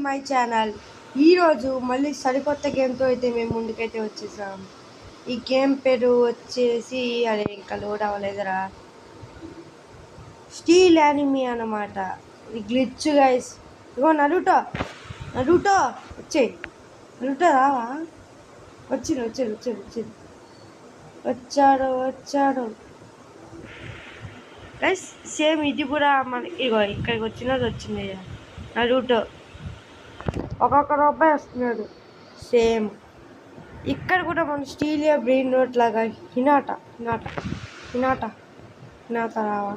My channel. ఈరోజు మళ్ళీ సరికొత్త గేమ్తో అయితే మేము ముందుకైతే వచ్చేసాం. ఈ గేమ్ పేరు వచ్చేసి అదే ఇంకా లోడ్ అవ్వలేదురా, స్టీల్ యానిమీ అన్నమాట. ఇది గ్లిచ్ గైస్. ఇగో నరుటో వచ్చేయి, నరుటో రావా? వచ్చాడు గైస్. సేమ్ ఇది కూడా మన ఇగో ఇక్కడికి వచ్చింది నరుటో. ఒక్కొక్క రూపాయి వస్తున్నాడు. సేమ్ ఇక్కడ కూడా మన స్టీలియా బ్రెయిన్ రోడ్ లాగా హినాటా రావా?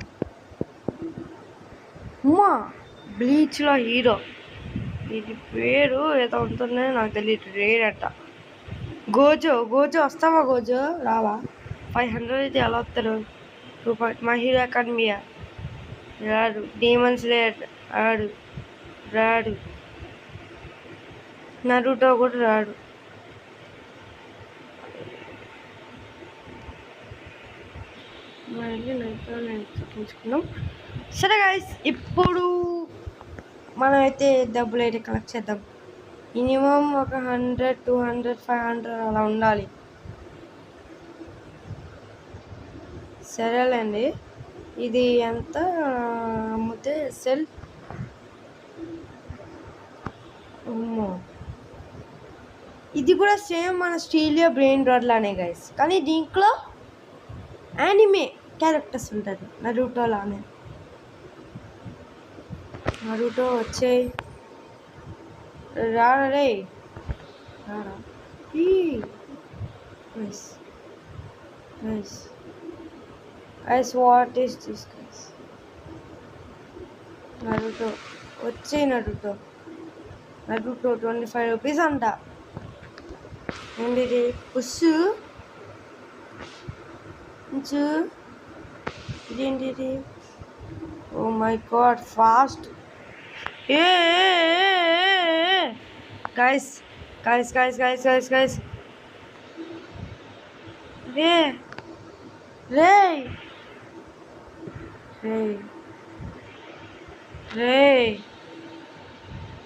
ఉమ్మా బ్లీచ్లో హీరో. ఇది పేరు ఏదో ఉంటుందో నాకు తెలియదు. రేర్ అట్ట. గోజో వస్తావా? గోజో రావా? 500 అయితే ఎలా వస్తారు? రూపాయి. మా హీరో అకాడమియా రాడు. డీమన్స్ లేయర్ రాడు. నరుటో కూడా రాడు. మళ్ళీ చూపించుకున్నాం. సరే గైస్, ఇప్పుడు మనమైతే డబ్బులు అయితే కలెక్ట్ చేద్దాం. మినిమం ఒక 100, 200, 500 అలా ఉండాలి. సరేలేండి. ఇది ఎంత అమ్మితే సెల్? ఇది కూడా సేమ్ మన స్టీలియా బ్రెయిన్ రాడ్ లానే గైస్, కానీ దీంట్లో యానిమే క్యారెక్టర్స్ ఉంటుంది నరుటో లానే. నరుటో వచ్చేయి. రారా. Guys, what is this guys? Naruto వచ్చేయి. నరుటో 25 రూపీస్ అంట. ఏంటి పుస్సు? ఇదేంటి? Oh my god, fast. Guys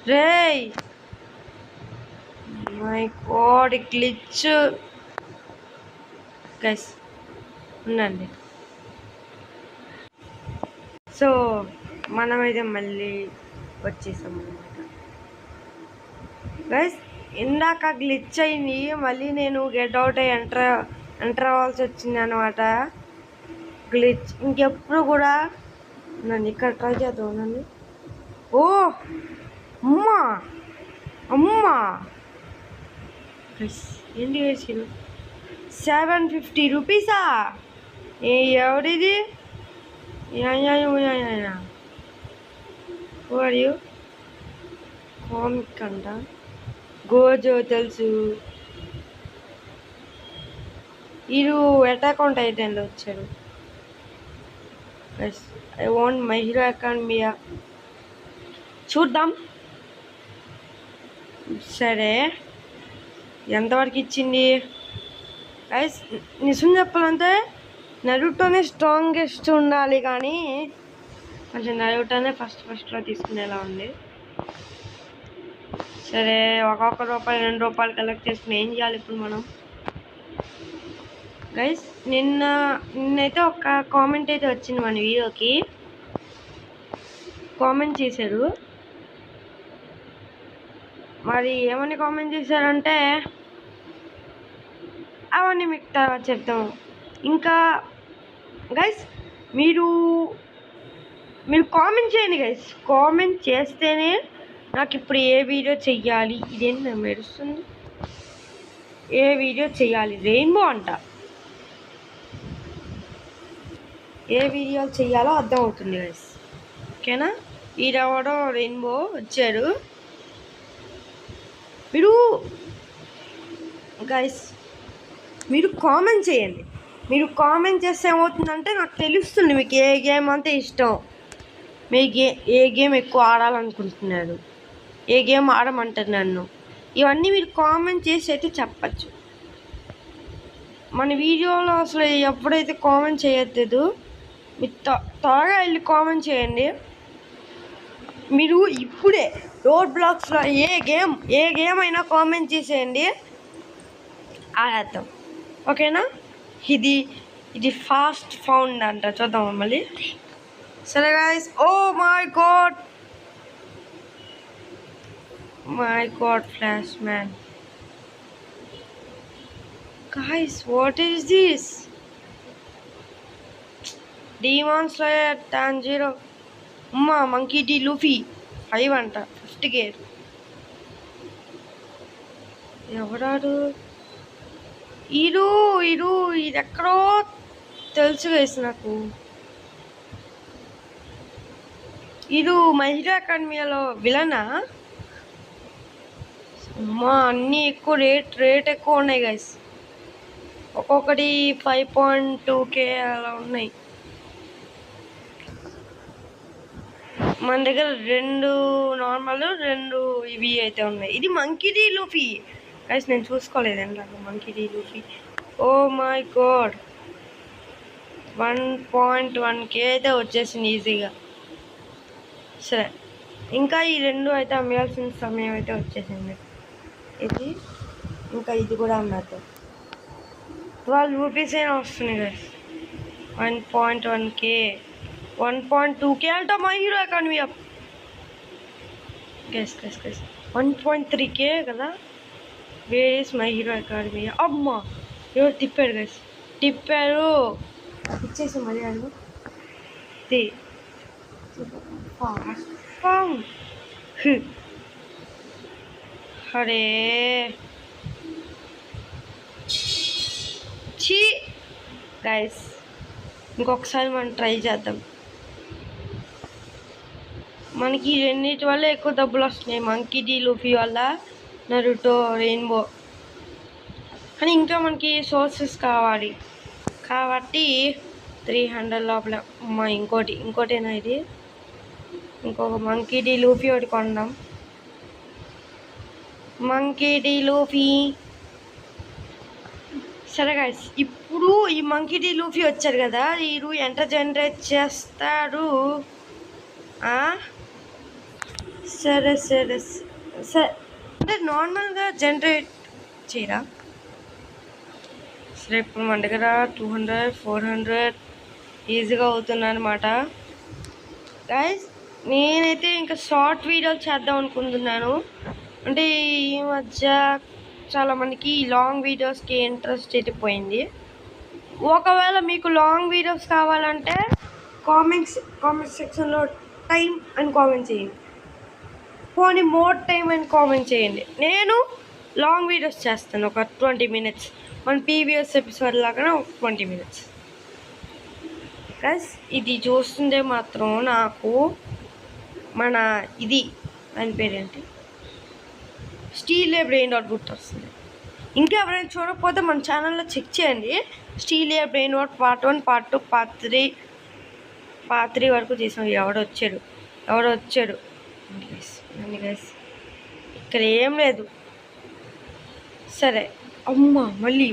రే మై గాడ్, గ్లిచ్ గైస్. ఉండండి. సో మనమైతే మళ్ళీ వచ్చేసాం అన్నమాట గైస్. ఇందాక గ్లిచ్ అయింది, మళ్ళీ నేను గెట్ అవుట్ అయ్యి ఎంటర్ అవ్వాల్సి వచ్చింది అనమాట. గ్లిచ్ ఇంకెప్పుడు కూడా నన్ను ఇక్కడ ట్రై చేద్దాం. నన్ను అమ్మా ఏంటి వేసారు? 750 రూపీసా? ఎవరిది? కామిక్ అంట. గోజో తెలుసు. వీరు అటాక్ ఆన్ టైటన్లో వచ్చాడు. I want my hero academia. చూద్దాం. సరే, ఎంతవరకు ఇచ్చింది గైస్? నిజం చెప్పాలంటే నరుటోనే స్ట్రాంగెస్ట్ ఉండాలి, కానీ కొంచెం నరుటోనే ఫస్ట్లో తీసుకునేలా ఉంది. సరే, ఒక్కొక్క రూపాయి 2 రూపాయలు కలెక్ట్ చేసుకుని ఏం చేయాలి ఇప్పుడు మనం గైస్? నిన్నైతే ఒక కామెంట్ అయితే వచ్చింది మన వీడియోకి. కామెంట్ చేశారు. మరి ఏమని కామెంట్ చేశారంటే అవన్నీ మీకు తర్వాత చెప్తాము. ఇంకా గైస్, మీరు కామెంట్ చేయండి గైస్. కామెంట్ చేస్తేనే నాకు ఇప్పుడు ఏ వీడియో చెయ్యాలి, ఇదేంటి మెరుస్తుంది, ఏ వీడియో చెయ్యాలి, రెయిన్బో అంట, ఏ వీడియోలు చెయ్యాలో అర్థం అవుతుంది గైస్. ఓకేనా? ఈడెవడో రెయిన్బో వచ్చాడు. మీరు కామెంట్ చేయండి. మీరు కామెంట్ చేస్తే ఏమవుతుందంటే నాకు తెలుస్తుంది మీకు ఏ గేమ్ అంటే ఇష్టం, మీకు ఏ గేమ్ ఎక్కువ ఆడాలనుకుంటున్నారు, ఏ గేమ్ ఆడమంటారు నన్ను. ఇవన్నీ మీరు కామెంట్ చేసి అయితే చెప్పచ్చు. మన వీడియోలో అసలు ఎప్పుడైతే కామెంట్ చేయట్లేదు, మీరు త్వరగా వెళ్ళి కామెంట్ చేయండి. మీరు ఇప్పుడే రోడ్ బ్లాక్స్లో ఏ గేమ్ అయినా కామెంట్ చేసేయండి, ఆడేద్దాం. ఓకేనా? ఇది ఫాస్ట్ ఫౌండ్ అంట, చూద్దాం మళ్ళీ. సరే guys, oh my god flash man. Guys, what is this? Demon slayer Tanjiro, monkey D Luffy 5 అంట, 50 గేర్. ఎవరాడు? ఇది ఎక్కడో తెలుసు గైస్ నాకు. మై హీరో అకాడమీలో విలనా? అన్నీ ఎక్కువ రేట్ ఎక్కువ ఉన్నాయి గైస్. ఒక్కొక్కటి 5.2K అలా ఉన్నాయి. మన దగ్గర 2 నార్మల్, 2 ఇవి అయితే ఉన్నాయి. ఇది మంకీ డి లూఫీ గైస్, నేను చూసుకోలేదండి నాకు monkey D Luffy. Oh my god, 1.1K అయితే వచ్చేసింది ఈజీగా. సరే, ఇంకా ఈ 2 అయితే అమ్మేయాల్సిన సమయం అయితే వచ్చేసింది. ఇది కూడా అమ్మేద్దాం. 12 రూపీస్ అయినా వస్తున్నాయి గైస్. 1.1K, 1.2K అంట my hero academy. Guess 1.3K కదా. Where is my hero academy? అమ్మా, ఎవరు తిప్పారు గైస్, తిప్పారు. ఇచ్చేసి మళ్ళీ అడుగు. అరే చీ గైస్, ఇంకొకసారి మనం ట్రై చేద్దాం. మనకి రెండింటి వల్ల ఎక్కువ డబ్బులు వస్తున్నాయి, మంకీ డి లూఫీ వల్ల, నరుటో, రెయిన్బో. కానీ ఇంకా మనకి సోర్సెస్ కావాలి కాబట్టి 300 లోపల. ఇంకోటేనా ఇది? ఇంకొక మంకీ డి లూఫీ ఒకటి కొందాం. Monkey D Luffy. సరే గైస్, ఇప్పుడు ఈ మంకీ డి లూఫీ వచ్చారు కదా, వీరు ఎంత జనరేట్ చేస్తారు? సరే అంటే నార్మల్గా జనరేట్ చేయరా? సరే, ఇప్పుడు మన దగ్గర 200, 400 ఈజీగా అవుతుంది అనమాట గైస్. నేనైతే ఇంకా షార్ట్ వీడియోలు చేద్దాం అనుకుంటున్నాను. అంటే ఈ మధ్య చాలామందికి లాంగ్ వీడియోస్కి ఇంట్రెస్ట్ అయిపోయింది. ఒకవేళ మీకు లాంగ్ వీడియోస్ కావాలంటే కామెంట్ సెక్షన్లో టైం అని కామెంట్ చేయండి, పోనీ మోర్ టైం అని కామెంట్ చేయండి. నేను లాంగ్ వీడియోస్ చేస్తాను, ఒక 20 minutes. మన ప్రీవియస్ ఎపిసోడ్ లాగానే ఒక 20 minutes. ప్లస్ ఇది చూస్తుంటే మాత్రం నాకు మన దాని పేరేంటి, స్టీల్ బ్రెయిన్ రాట్ గుర్తొస్తుంది. ఇంకా ఎవరైనా చూడకపోతే మన ఛానల్లో చెక్ చేయండి. Steal brain rot part 1, part 2, part 3 వరకు చేసాం. ఎవడో వచ్చాడు గైస్. ఇక్కడ ఏం లేదు. సరే, అమ్మా, మళ్ళీ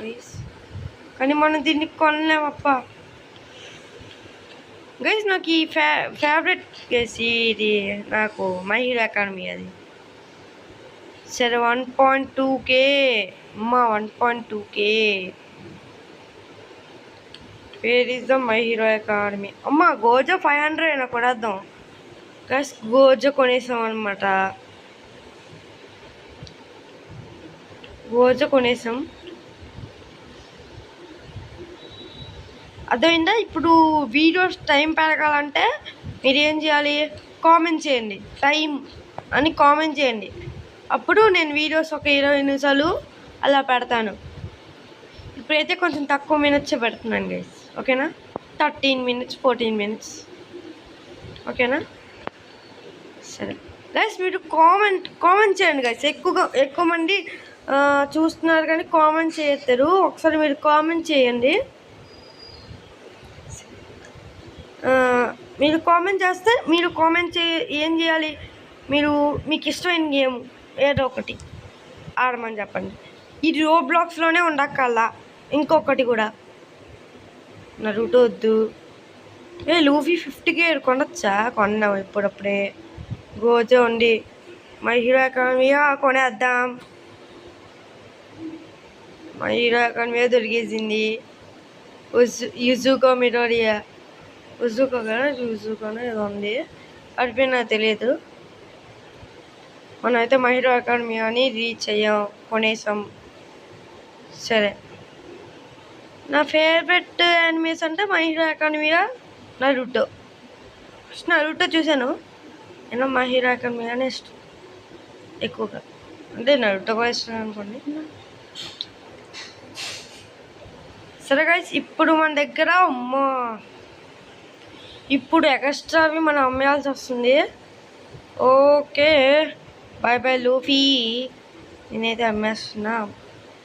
గైస్. కానీ మనం దీన్ని కొనలేమప్ప గైస్. నాకు ఈ ఫేవరెట్ గైస్, ఇది నాకు మై హీరో అకాడమీ అది. సరే, 1.2K 1.2K. Where is the my hero academy? Gozo 500 అయినా కొడేద్దాం గైస్. గోజో కొనేసాం అనమాట. అర్థమైందా? ఇప్పుడు వీడియోస్ టైం పెరగాలంటే మీరు ఏం చేయాలి? కామెంట్ చేయండి, టైం అని కామెంట్ చేయండి. అప్పుడు నేను వీడియోస్ ఒక 20 నిమిషాలు అలా పెడతాను. ఇప్పుడైతే కొంచెం తక్కువ మినిట్సే పెడుతున్నాను గైస్. ఓకేనా? 13 minutes, 14 minutes. ఓకేనా? సరే గైస్, మీరు కామెంట్ చేయండి గైస్. ఎక్కువ మంది చూస్తున్నారు కానీ కామెంట్ చేయతారు. ఒకసారి మీరు కామెంట్ చేయండి. మీరు కామెంట్ చేస్తే ఏం చేయాలి? మీకు ఇష్టమైన గేమ్ ఏదో ఒకటి ఆడమని చెప్పండి. ఇది రోబ్లాక్స్లోనే ఉండక్కల్లా. ఇంకొకటి కూడా, నరుటో వద్దు. లూఫీ 50K కొనొచ్చా? కొన్నాం ఇప్పుడప్పుడే. గోజో ఉండి మై హీరో అకాడమియా కొనేద్దాం. మై హీరో అకాడమియా దొరికేసింది. యుజుకో మిడోరియా ఉజుకో కదా యుజుకోనో ఏదో ఉంది, అది నాకు తెలియదు. మనమైతే మై హీరో అకాడమీ అని రీచ్ అయ్యాం, కొనేసాం. సరే, నా ఫేవరెట్ యానిమేస్ అంటే my hero academia, Naruto. First Naruto చూశాను, నేను మై హీరో అకాడమియానే ఇష్టం ఎక్కువగా. అంటే నరుటో కూడా ఇష్టం అనుకోండి. సరే గైస్, ఇప్పుడు మన దగ్గర ఇప్పుడు ఎక్స్ట్రావి మనం అమ్మేయాల్సి వస్తుంది. Okay, bye bye Luffy. నేనైతే అమ్మేస్తున్నా.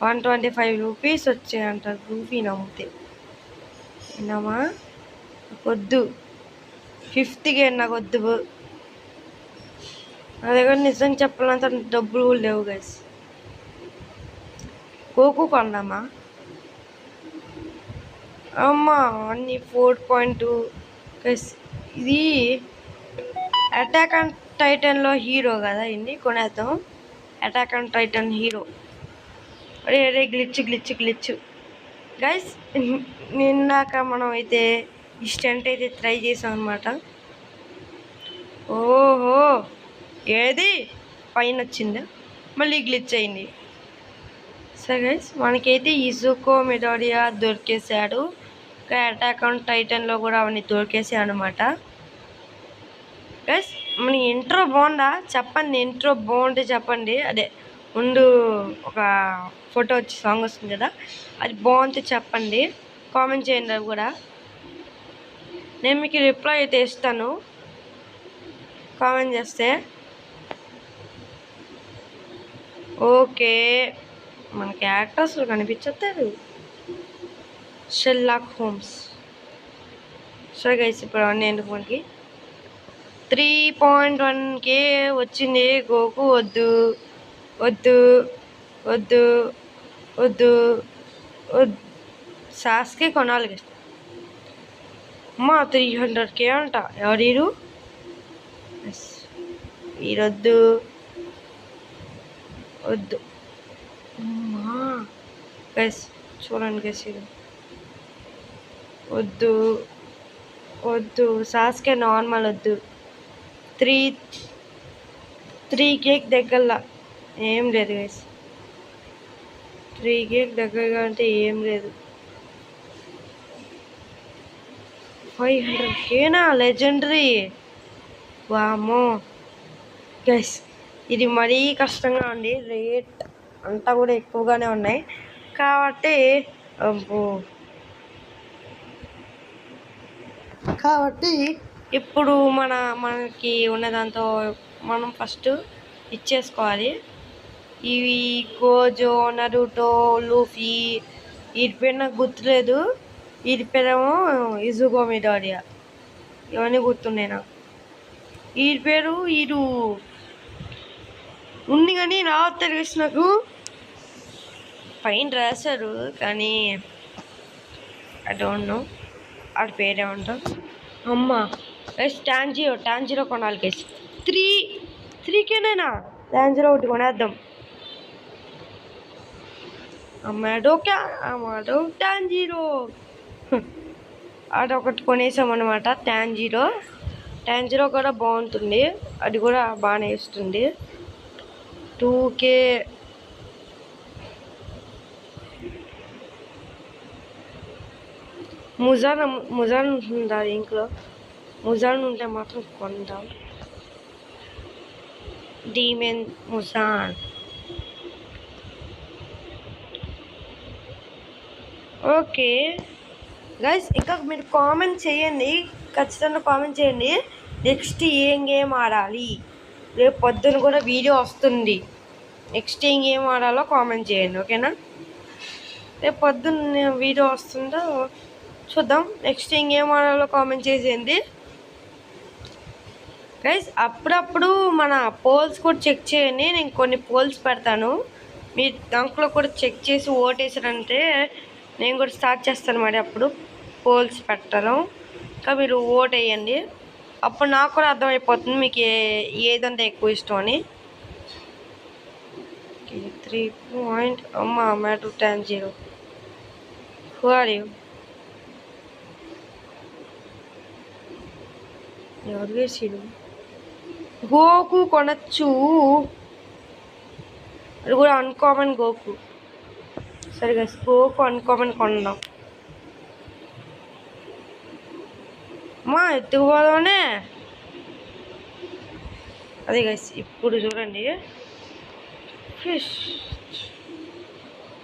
125 రూపీస్ వచ్చాయంట లూఫీ నమ్మితే. విన్నామా? వద్దు, 50కే నాకు వద్దు. నా దగ్గర నిజం చెప్పాలంటే డబ్బులు కూడా లేవు గైస్. గోకు కొందామా? అమ్మా అన్ని 4.2 గైస్. ఇది అటాక్ ఆన్ టైటన్లో హీరో కదా, ఇది కొనేద్దాం. Attack on Titan hero. అరే గ్లిచ్ గైస్. నిన్నాక మనం అయితే ఈ స్టంట్ అయితే ట్రై చేసాం అనమాట. ఓహో, ఏది పైన వచ్చిందా, మళ్ళీ గ్లిచ్ అయింది. సరే గైస్, మనకైతే ఇజుకో మిడోరియా దొరికేసాడు. అటాక్ ఆన్ టైటన్లో కూడా అవన్నీ దొరికేసాయి అనమాట. గైస్, మన ఇంట్రో బాగుందా చెప్పండి. ఇంట్రో బాగుంటే చెప్పండి. అదే ముందు ఒక ఫోటో వచ్చి సాంగ్ వస్తుంది కదా, అది బాగుంటే చెప్పండి, కామెంట్ చేయండి. అది కూడా నేను మీకు రిప్లై అయితే ఇస్తాను కామెంట్ చేస్తే. ఓకే, మనకి యాక్టర్స్ కనిపించట్లేదు. Sherlock Holmes. సరే గైస్, ఇప్పుడు అవన్నీ ఎందుకు మనకి 3.1K వచ్చింది. గోకు వద్దు వద్దు వద్దు వద్దు వద్దు. సాస్కే కొనాలి గైస్. అమ్మా 300K అంట. ఎవరు వీరొద్దు వద్దు. అమ్మా గైస్ చూడండి గైస్, ఇది వద్దు వద్దు. సాస్కే నార్మల్ వద్దు. 3K దగ్గరలా ఏం లేదు గైస్. 3K దగ్గరగా అంటే ఏం లేదు. 500Kనా లెజెండరీ. వామో గైస్, ఇది మరీ కష్టంగా ఉంది. రేట్ అంతా కూడా ఎక్కువగానే ఉన్నాయి కాబట్టి ఇప్పుడు మనకి ఉన్నదాంతో మనం ఫస్ట్ ఇచ్చేసుకోవాలి. ఇవి గోజో, నరుటో, లూఫీ, వీటి పేరు నాకు గుర్తులేదు. వీటి పేరేమో ఇజుకో మిడోరియా, ఇవన్నీ గుర్తున్నాయి నాకు. వీటి పేరు వీడు ఉంది కానీ రావట్లేదు గైస్ నాకు. పైన రాశారు కానీ ఐ డోంట్ నో వాడి పేరేమంటారు. అమ్మ గైస్, టాంజీరో కొనాలి గైస్. 3Kనేనా? టాంజీరో ఒకటి కొనేద్దాం. అమ్మాడో టాంజీరో అదొకటి కొనేసాం అనమాట. టాంజీరో కూడా బాగుంటుంది, అది కూడా బాగానే ఇస్తుంది. 2K. ముజాన్ ఉంటుందా ఇంట్లో? ముజాన్ ఉంటే మాత్రం కొందాం. డీమెన్ ముజాన్. ఓకే గైస్, ఇంకా మీరు కామెంట్ చేయండి, ఖచ్చితంగా కామెంట్ చేయండి. నెక్స్ట్ ఏం గేమ్ ఆడాలి, రేపు పొద్దున కూడా వీడియో వస్తుంది. నెక్స్ట్ ఏం గేమ్ ఆడాలో కామెంట్ చేయండి, ఓకేనా? రేపు పొద్దున్న వీడియో వస్తుందో చూద్దాం. నెక్స్ట్ ఏం గేమ్ ఆడాలో కామెంట్ చేసేయండి గైస్. అప్పుడప్పుడు మన పోల్స్ కూడా చెక్ చేయండి. నేను కొన్ని పోల్స్ పెడతాను, మీ దాంట్లో కూడా చెక్ చేసి ఓటేసారంటే నేను కూడా స్టార్ట్ చేస్తాను మరి అప్పుడు పోల్స్ పెట్టడం. ఇంకా మీరు ఓట్ వేయండి. అప్పుడు నాకు కూడా అర్థమైపోతుంది మీకు ఏదంటే ఎక్కువ ఇష్టం అని. 3 పాయింట్ అమ్మా మ్యాటర్ 10-0. Who are you? ఎవరు వేసాడు? గోకు కొనచ్చు, అది కూడా అన్కామన్ గోకు. సరే గైస్, గోకు అన్కామన్ కొన్నాం. అమ్మా ఎత్తుకుపోదామనే. అదే గైస్ ఇప్పుడు చూడండి ఫిష్.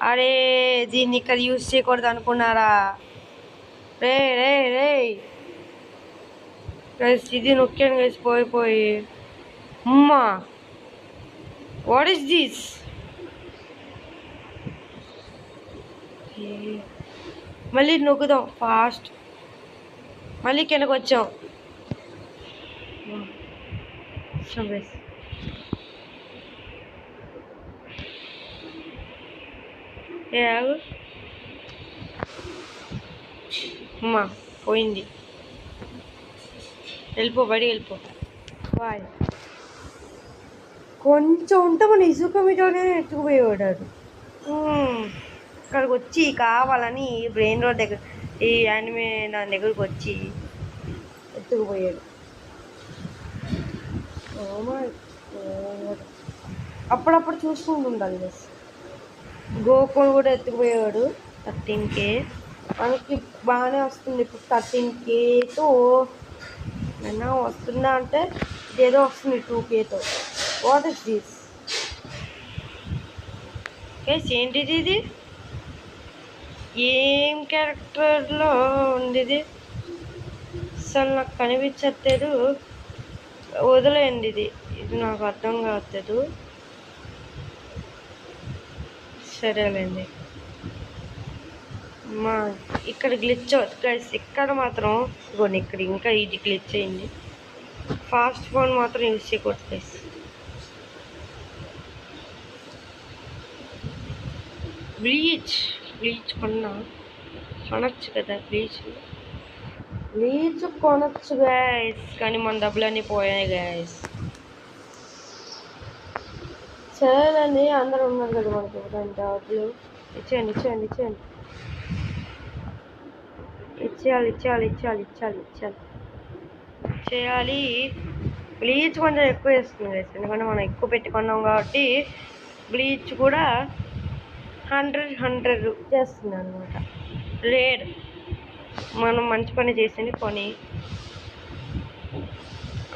అరే దీన్ని ఇక్కడ యూజ్ చేయకూడదు అనుకున్నారా? రే రే రే గైస్ ఇది నొక్కాను గైస్ పోయి. అమ్మా వాట్ ఈస్ దిస్? మళ్ళీ నొక్కుదాం ఫాస్ట్. మళ్ళీ కిందకు వచ్చాం. అమ్మా పోయింది. వెళ్ళిపో బడి వెళ్ళిపో. బాయ్. కొంచెం ఉంటే మన ఇసుక మీదనే ఎత్తుకుపోయేవాడు. ఇక్కడికి వచ్చి కావాలని బ్రెయిన్ రోడ్ దగ్గర ఈ యానిమే దాని దగ్గరకు వచ్చి ఎత్తుకుపోయాడు. అప్పుడప్పుడు చూసుకుంటూ ఉండాలి బస్. గోకుని కూడా ఎత్తుకుపోయేవాడు. 13K మనకి బాగానే వస్తుంది ఇప్పుడు. 13Kతో అయినా వస్తుందా అంటే ఏదో వస్తుంది 2Kతో. What is this guys? ఏంటిది ఇది? ఏం క్యారెక్టర్లో ఉంది ఇది? అసలు నాకు కనిపించట్లేదు. వదిలేయండి, ఇది నాకు అర్థం కావట్లేదు. సరేలేండి. మా ఇక్కడ గ్లిచ్ గైస్, ఇక్కడ మాత్రం ఇదిగోండి ఇక్కడ ఇంకా ఇది గ్లిచ్ అయింది. ఫాస్ట్ ఫోన్ మాత్రం యూజ్ చేయకూడదు గైస్. బ్లీచ్ కొనచ్చు కదా? బ్లీచ్ కొనచ్చు గైస్, కానీ మన డబ్బులన్నీ పోయాయి గైస్. సరేనండి, అందరూ ఉన్నారు కదా మనకి డబ్బులు. ఇచ్చేయాలి. బ్లీచ్ కొంచెం ఎక్కువ వేస్తుంది గైస్, ఎందుకంటే మనం ఎక్కువ పెట్టుకున్నాం కాబట్టి బ్లీచ్ కూడా 100 చేస్తుంది అనమాట. రేర్ మనం మంచి పని చేసింది కొని.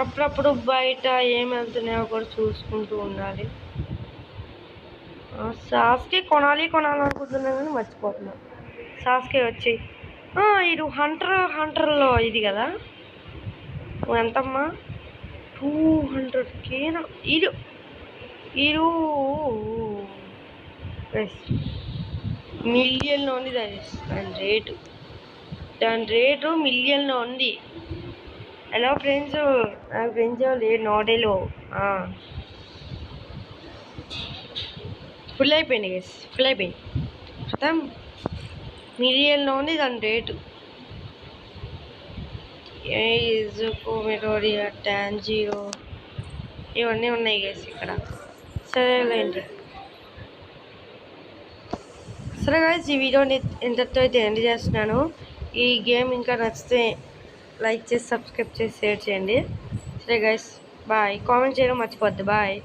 అప్పుడప్పుడు బయట ఏం వెళ్తున్నాయో కూడా చూసుకుంటూ ఉండాలి. సాస్కే కొనాలి అనుకుంటున్నాను కానీ మర్చిపోతున్నా. సాస్కే వచ్చి ఇది హంటర్లో ఇది కదా. ఎంతమ్మా? 200Kనా? ఇది మిలియన్లో ఉంది దాని రేటు మిలియన్లో ఉంది. హలో ఫ్రెండ్స్, నాకు ఫ్రెండ్స్ లేదు నోడేలో. ఫుల్ అయిపోయింది గైస్, మొత్తం మిలియన్లో ఉంది దాని రేటు. మెటోరియా 10-0 ఇవన్నీ ఉన్నాయి గైస్ ఇక్కడ. సరేలేండి. సరే గైస్, ఈ వీడియోని ఇంతటితో అయితే ఎండ్ చేస్తున్నాను. ఈ గేమ్ ఇంకా నచ్చితే లైక్ చేసి సబ్స్క్రైబ్ చేసి షేర్ చేయండి. సరే గైస్, బాయ్. కామెంట్ చేయడం మర్చిపోద్ది. బాయ్.